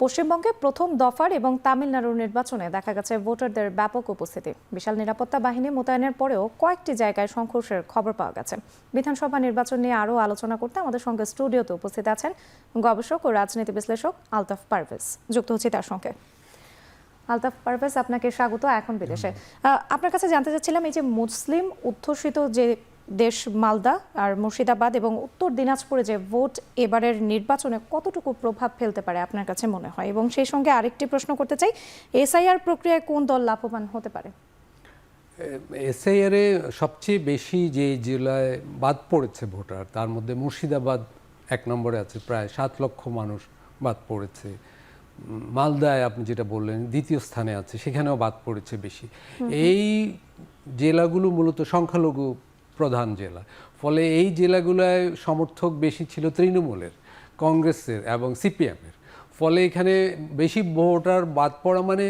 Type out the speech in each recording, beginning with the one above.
পশ্চিমবঙ্গে প্রথম দফার এবং তামিলনাড়ুর নির্বাচনে দেখা গেছে ভোটারদের ব্যাপক উপস্থিতি। বিশাল নিরাপত্তা বাহিনী মোতায়েনের পরেও কয়েকটি জায়গায় সংঘর্ষের খবর পাওয়া গেছে। বিধানসভা নির্বাচন নিয়ে আরও আলোচনা করতে আমাদের সঙ্গে স্টুডিওতে উপস্থিত আছেন গবেষক ও রাজনীতি বিশ্লেষক আলতাফ পারভেজ। যুক্ত হচ্ছি তার সঙ্গে। আলতাফ পারভেজ, আপনাকে স্বাগত। এখন বিদেশে আপনার কাছে জানতে চাচ্ছিলাম, এই যে মুসলিম অধ্যুষিত যে দেশ মালদা আর মুর্শিদাবাদ এবং উত্তর দিনাজপুরে যে ভোট এবারের নির্বাচনে কতটুকু প্রভাব ফেলতে পারে আপনার কাছে মনে হয়? এবং সেই সঙ্গে আরেকটি প্রশ্ন করতে চাই, এসআইআর প্রক্রিয়ায় কোন দল লাভবান হতে পারে? এসআইআরে সবচেয়ে বেশি যে জেলায় বাদ পড়েছে ভোটার, তার মধ্যে মুর্শিদাবাদ এক নম্বরে আছে, প্রায় 7 লক্ষ মানুষ বাদ পড়েছে। মালদায় আপনি যেটা বললেন দ্বিতীয় স্থানে আছে, সেখানেও বাদ পড়েছে বেশি। এই জেলাগুলো মূলত সংখ্যালঘু প্রধান জেলা, ফলে এই জেলাগুলোয় সমর্থক বেশি ছিল তৃণমূলের, কংগ্রেসের এবং সিপিএমের। ফলে এখানে বেশি ভোটার বাদ পড়া মানে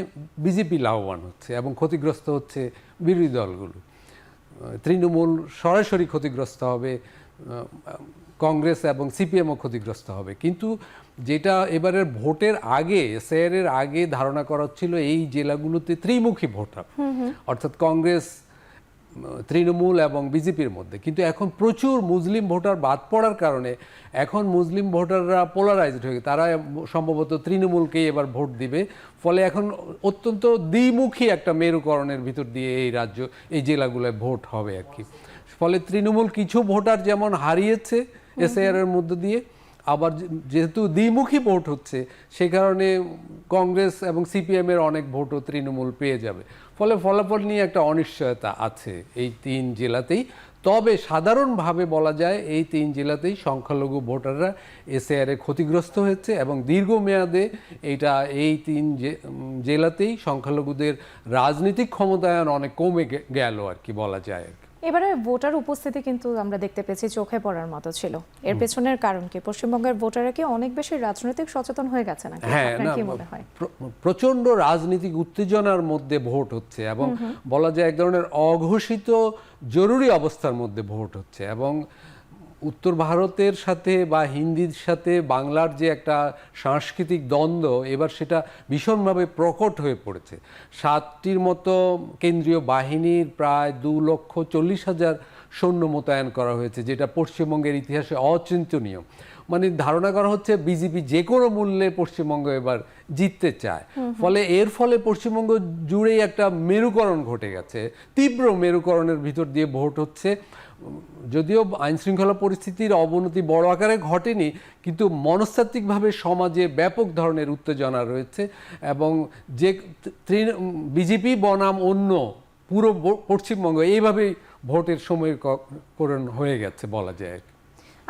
বিজেপি লাভবান হচ্ছে এবং ক্ষতিগ্রস্ত হচ্ছে বিরোধী দলগুলো। তৃণমূল সরাসরি ক্ষতিগ্রস্ত হবে, কংগ্রেস এবং সিপিএমও ক্ষতিগ্রস্ত হবে। কিন্তু যেটা এবারের ভোটের আগে, এসআইআরের আগে ধারণা করা হচ্ছিল এই জেলাগুলোতে ত্রিমুখী ভোট হবে, অর্থাৎ কংগ্রেস, তৃণমূল এবং বিজেপির মধ্যে। কিন্তু এখন প্রচুর মুসলিম ভোটার বাদ পড়ার কারণে এখন মুসলিম ভোটাররা পোলারাইজড হয়ে, তারা সম্ভবত তৃণমূলকেই এবার ভোট দিবে। ফলে এখন অত্যন্ত দ্বিমুখী একটা মেরুকরণের ভিতর দিয়ে এই জেলাগুলোয় ভোট হবে আর কি। ফলে তৃণমূল কিছু ভোটার যেমন হারিয়েছে এসআইআরের মধ্য দিয়ে, আবার যেহেতু দ্বিমুখী ভোট হচ্ছে সে কারণে কংগ্রেস এবং সিপিএমের অনেক ভোটও তৃণমূল পেয়ে যাবে। ফলে ফলাফল নিয়ে একটা অনিশ্চয়তা আছে এই 3 জেলাতেই। তবে সাধারণভাবে বলা যায় এই 3 জেলাতেই সংখ্যালঘু ভোটাররা এসআইআরে ক্ষতিগ্রস্ত হয়েছে এবং দীর্ঘমেয়াদে এই 3 জেলাতেই সংখ্যালঘুদের রাজনৈতিক ক্ষমতায়ন অনেক কমে গেল আর কি বলা যায় আর কি। এবারে ভোটার উপস্থিতি কিন্তু আমরা দেখতে পেয়েছি চোখে পড়ার মতো ছিল। এর পেছনের কারণ কি? পশ্চিমবঙ্গের ভোটাররা কি অনেক বেশি রাজনৈতিক সচেতন হয়ে গেছে নাকি? আপনার কি মনে হয়? প্রচন্ড রাজনৈতিক উত্তেজনার মধ্যে ভোট হচ্ছে এবং বলা যায় এক ধরনের অঘোষিত জরুরি অবস্থার মধ্যে ভোট হচ্ছে। এবং উত্তর ভারতের সাথে বা হিন্দির সাথে বাংলার যে একটা সাংস্কৃতিক দ্বন্দ্ব, এবার সেটা ভীষণভাবে প্রকট হয়ে পড়েছে। 7টির মতো কেন্দ্রীয় বাহিনীর প্রায় 2,40,000 সৈন্য মোতায়েন করা হয়েছে, যেটা পশ্চিমবঙ্গের ইতিহাসে অচিন্তনীয়। মানে ধারণা করা হচ্ছে বিজেপি যে কোনো মূল্যে পশ্চিমবঙ্গ এবার জিততে চায়। এর ফলে পশ্চিমবঙ্গ জুড়েই একটা মেরুকরণ ঘটে গেছে, তীব্র মেরুকরণের ভিতর দিয়ে ভোট হচ্ছে। যদিও আইনশৃঙ্খলা পরিস্থিতির অবনতি বড় আকারে ঘটেনি, কিন্তু মনস্তাত্ত্বিকভাবে সমাজে ব্যাপক ধরনের উত্তেজনা রয়েছে এবং যে বিজেপি বনাম অন্য পুরো পশ্চিমবঙ্গ এইভাবেই ভোটের সময়করণ হয়ে গেছে বলা যায়।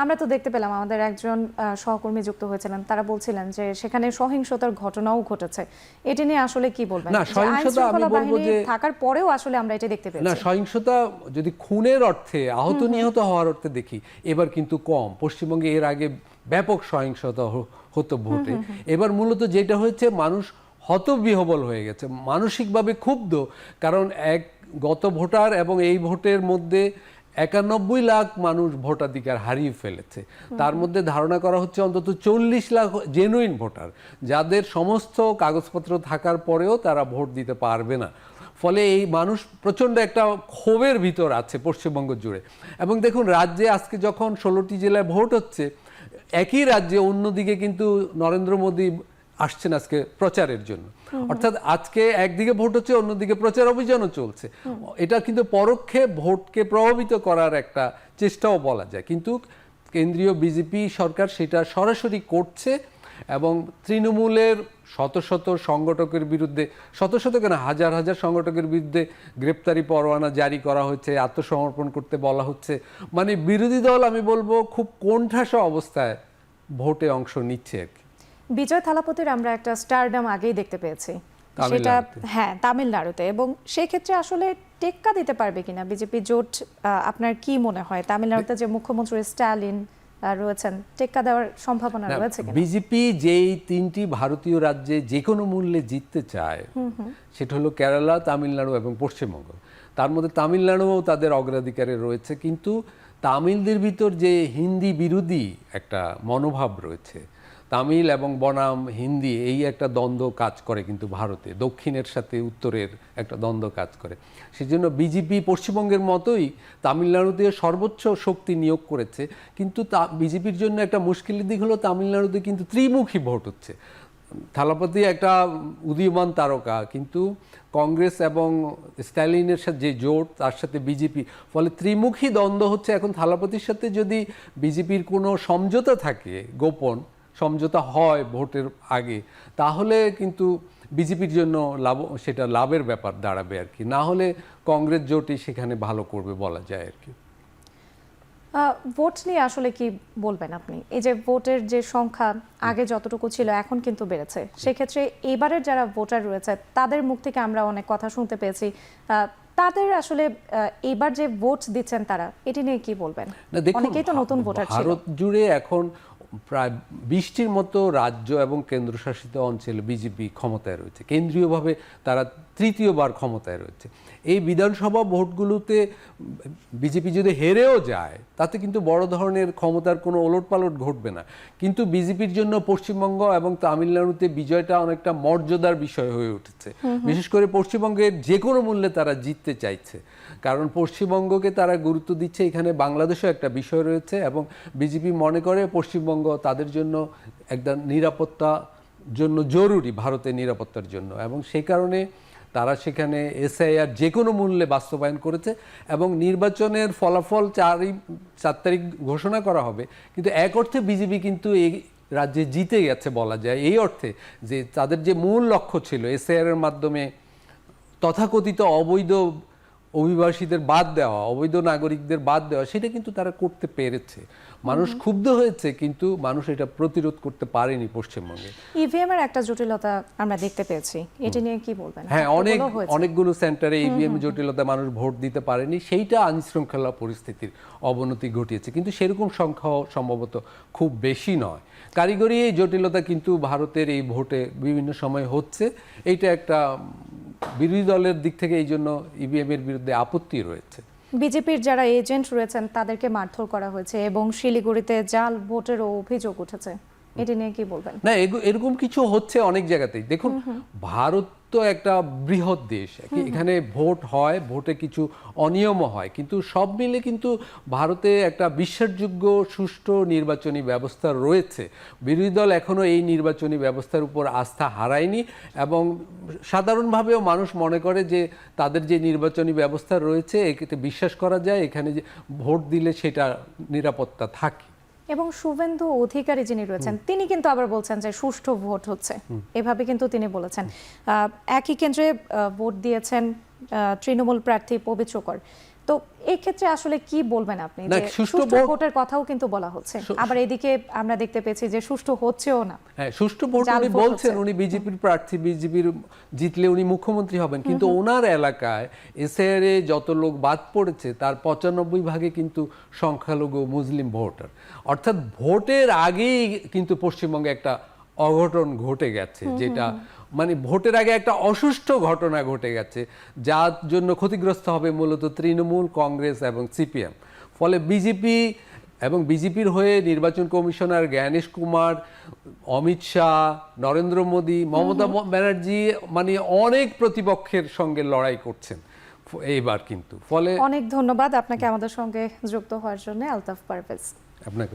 আমরা তো দেখতে পেলাম আমাদের একজন সহকর্মী যুক্ত হয়েছিলেন, তারা বলছিলেন যে সেখানে সহিংসতার ঘটনাও ঘটেছে। এটি নিয়ে আসলে কি বলবেন? না, সহিংসতা আমি বলবো যে থাকার পরেও আসলে আমরা এটা দেখতে পেয়েছি। না, সহিংসতা যদি খুনের অর্থে, আহত নিহত হওয়ার অর্থে দেখি, এবার কিন্তু কম। পশ্চিমবঙ্গে এর আগে ব্যাপক সহিংসতা হতো ভোটে। এবার মূলত যেটা হয়েছে, মানুষ হতবিহ্বল হয়ে গেছে, মানসিকভাবে ক্ষুব্ধ। কারণ গত ভোটার এবং এই ভোটের মধ্যে 91 লাখ মানুষ ভোটাধিকার হারিয়ে ফেলেছে। তার মধ্যে ধারণা করা হচ্ছে অন্তত 40 লাখ জেনুইন ভোটার, যাদের সমস্ত কাগজপত্র থাকার পরেও তারা ভোট দিতে পারবে না। ফলে এই মানুষ প্রচণ্ড একটা ক্ষোভের ভিতর আছে পশ্চিমবঙ্গ জুড়ে। এবং দেখুন, রাজ্যে আজকে যখন 16টি জেলায় ভোট হচ্ছে, একই রাজ্যে অন্যদিকে কিন্তু নরেন্দ্র মোদী আসছেন আজকে প্রচারের জন্য। অর্থাৎ আজকে একদিকে ভোট হচ্ছে, অন্যদিকে প্রচার অভিযানও চলছে। এটা কিন্তু পরোক্ষে ভোটকে প্রভাবিত করার একটা চেষ্টাও বলা যায়। কিন্তু কেন্দ্রীয় বিজেপি সরকার সেটা সরাসরি করছে এবং তৃণমূলের শত শত সংগঠকের বিরুদ্ধে, শত শত কেন হাজার হাজার সংগঠকের বিরুদ্ধে গ্রেপ্তারি পরোয়ানা জারি করা হচ্ছে, আত্মসমর্পণ করতে বলা হচ্ছে। মানে বিরোধী দল, আমি বলবো, খুব কোণঠাসা অবস্থায় ভোটে অংশ নিচ্ছে আর কি। বিজয় থালাপতির আমরা একটা স্টারডাম আগেই দেখতে পেয়েছি, সেটা তামিলনাড়ুতে। এবং সেই ক্ষেত্রে আসলে টেক্কা দিতে পারবে কিনা বিজেপি জোট? আপনার কি মনে হয় তামিলনাড়ুতে যে মুখ্যমন্ত্রী স্ট্যালিন রয়েছেন, টেক্কা দেওয়ার সম্ভাবনা রয়েছে কিনা? বিজেপি যেই 3টি ভারতীয় রাজ্যে যে কোনো মূল্যে জিততে চায়, সেটা হলো কেরালা, তামিলনাড়ু এবং পশ্চিমবঙ্গ। তার মধ্যে তামিলনাড়ুও তাদের অগ্রাধিকারে রয়েছে। কিন্তু তামিলদের ভিতর যে হিন্দি বিরোধী একটা মনোভাব রয়েছে, তামিল এবং বনাম হিন্দি এই একটা দ্বন্দ্ব কাজ করে কিন্তু ভারতে, দক্ষিণের সাথে উত্তরের একটা দ্বন্দ্ব কাজ করে। সেজন্য বিজেপি পশ্চিমবঙ্গের মতোই তামিলনাড়ুতে সর্বোচ্চ শক্তি নিয়োগ করেছে, কিন্তু বিজেপির জন্য একটা মুশকিলের দিক হলো তামিলনাড়ুতে কিন্তু ত্রিমুখী ভোট হচ্ছে। থালাপতি একটা উদীয়মান তারকা, কিন্তু কংগ্রেস এবং স্ট্যালিনের সাথে যে জোট তার সাথে বিজেপি, ফলে ত্রিমুখী দ্বন্দ্ব হচ্ছে। এখন থালাপতির সাথে যদি বিজেপির কোনো সমঝোতা থাকে, গোপন সমঝোতা হয় ভোটের আগে, তাহলে কিন্তু বিজেপির জন্য সেটা লাভের ব্যাপার দাঁড়াবে আর কি। না হলে কংগ্রেস জোটই সেখানে ভালো করবে বলা যায় আর কি। ভোট নিয়ে আসলে কি বলবেন আপনি? এই যে ভোটের যে সংখ্যা আগে যতটুকু ছিল এখন কিন্তু বেড়েছে, সেক্ষেত্রে এবারের যারা ভোটার রয়েছে তাদের মুখ থেকে আমরা অনেক কথা শুনতে পেয়েছি। তাদের আসলে এবার যে ভোট দিচ্ছেন তারা, এটি নিয়ে কি বলবেন? অনেকেই তো নতুন ভোটার ছিল। ভারত জুড়ে এখন প্রায় 20টির মতো রাজ্য এবং কেন্দ্রশাসিত অঞ্চলে বিজেপি ক্ষমতায় রয়েছে, কেন্দ্রীয়ভাবে তারা তৃতীয়বার ক্ষমতায় রয়েছে। এই বিধানসভা ভোটগুলোতে বিজেপি যদি হেরেও যায় তাতে কিন্তু বড় ধরনের ক্ষমতার কোনো ওলটপালট ঘটবে না, কিন্তু বিজেপির জন্য পশ্চিমবঙ্গ এবং তামিলনাড়ুতে বিজয়টা অনেকটা মর্যাদার বিষয় হয়ে উঠেছে। বিশেষ করে পশ্চিমবঙ্গের যে কোনো মূল্যে তারা জিততে চাইছে, কারণ পশ্চিমবঙ্গকে তারা গুরুত্ব দিচ্ছে। এখানে বাংলাদেশও একটা বিষয় রয়েছে এবং বিজেপি মনে করে পশ্চিমবঙ্গ তাদের জন্য একটা নিরাপত্তা জন্য জরুরি, ভারতের নিরাপত্তার জন্য, এবং সেই কারণে তারা সেখানে এসআইআর যে কোনো মূল্যে বাস্তবায়ন করেছে। এবং নির্বাচনের ফলাফল 4 তারিখ ঘোষণা করা হবে, কিন্তু এক অর্থে বিজেপি কিন্তু এই রাজ্যে জিতে গেছে বলা যায়, এই অর্থে যে তাদের যে মূল লক্ষ্য ছিল এসআইআর এর মাধ্যমে তথাকথিত অবৈধ অভিবাসীদের বাদ দেওয়া, অবৈধ নাগরিকদের বাদ দেওয়া, সেটা কিন্তু তারা করতে পেরেছে। মানুষ ক্ষুব্ধ হয়েছে, কিন্তু মানুষ এটা প্রতিরোধ করতে পারেনি পশ্চিমবঙ্গে। ইভিএম এর একটা জটিলতা আমরা দেখতে পেয়েছি, এটি নিয়ে কি বলবেন? হ্যাঁ, অনেকগুলো সেন্টারে ইভিএম জটিলতা, মানুষ ভোট দিতে পারেনি, সেইটা আইনশৃঙ্খলা পরিস্থিতির অবনতি ঘটিয়েছে, কিন্তু সেরকম সংখ্যাও সম্ভবত খুব বেশি নয়। কারিগরি এই জটিলতা কিন্তু ভারতের এই ভোটে বিভিন্ন সময় হচ্ছে। এইটা একটা বিরোধী দলের দিক থেকে এই জন্য ইভিএম এর বিরুদ্ধে আপত্তি রয়েছে। বিজেপির যারা এজেন্ট রয়েছেন তাদেরকে মারধর করা হয়েছে এবং শিলিগুড়িতে জাল ভোটেরও অভিযোগ উঠেছে, এটি নিয়ে কি বলবেন? না, এরকম কিছু হচ্ছে অনেক জায়গাতেই। দেখুন, ভারত তো একটা বৃহৎ দেশ, এখানে ভোট হয়, ভোটে কিছু অনিয়মও হয়, কিন্তু সব মিলে কিন্তু ভারতে একটা বিশ্বাসযোগ্য সুষ্ঠু নির্বাচনী ব্যবস্থা রয়েছে। বিরোধী দল এখনো এই নির্বাচনী ব্যবস্থার উপর আস্থা হারায়নি, এবং সাধারণভাবেও মানুষ মনে করে যে তাদের যে নির্বাচনী ব্যবস্থা রয়েছে এতে বিশ্বাস করা যায়, এখানে যে ভোট দিলে সেটা নিরাপত্তা থাকে। এবং শুভেন্দু অধিকারী যিনি রয়েছেন তিনি কিন্তু আবার বলছেন যে সুষ্ঠু ভোট হচ্ছে, এভাবে কিন্তু তিনি বলেছেন। একই কেন্দ্রে ভোট দিয়েছেন তৃণমূল প্রার্থী পবিত্র কর। তো এই ক্ষেত্রে আসলে কি বলবেন আপনি? যে সুষ্ঠু ভোটের কথাও কিন্তু বলা হচ্ছে, আবার এদিকে আমরা দেখতে পেয়েছি যে সুষ্ঠু হচ্ছেও না। হ্যাঁ, সুষ্ঠু ভোট উনি বলছেন, উনি বিজেপির প্রার্থী, বিজেপির জিতলে উনি মুখ্যমন্ত্রী হবেন, কিন্তু ওনার এলাকায় এসআইআর এ যত লোক বাদ পড়েছে তার 95% কিন্তু সংখ্যালঘু মুসলিম ভোটার। অর্থাৎ ভোটের আগেই কিন্তু পশ্চিমবঙ্গে একটা অঘটন ঘটে গেছে, যেটা মানে ভোটের আগে একটা অসুষ্ঠু ঘটনা ঘটে গেছে, যার জন্য ক্ষতিগ্রস্ত হবে মূলত তৃণমূল, কংগ্রেস এবং সিপিএম। ফলে বিজেপি এবং বিজেপির হয়ে নির্বাচন কমিশনার জ্ঞানেশ কুমার, অমিত শাহ, নরেন্দ্র মোদী, মমতা ব্যানার্জি, মানে অনেক প্রতিপক্ষের সঙ্গে লড়াই করছেন এইবার কিন্তু। ফলে অনেক ধন্যবাদ আপনাকে আমাদের সঙ্গে যুক্ত হওয়ার জন্য, আলতাফ পারভেজ। আপনাকে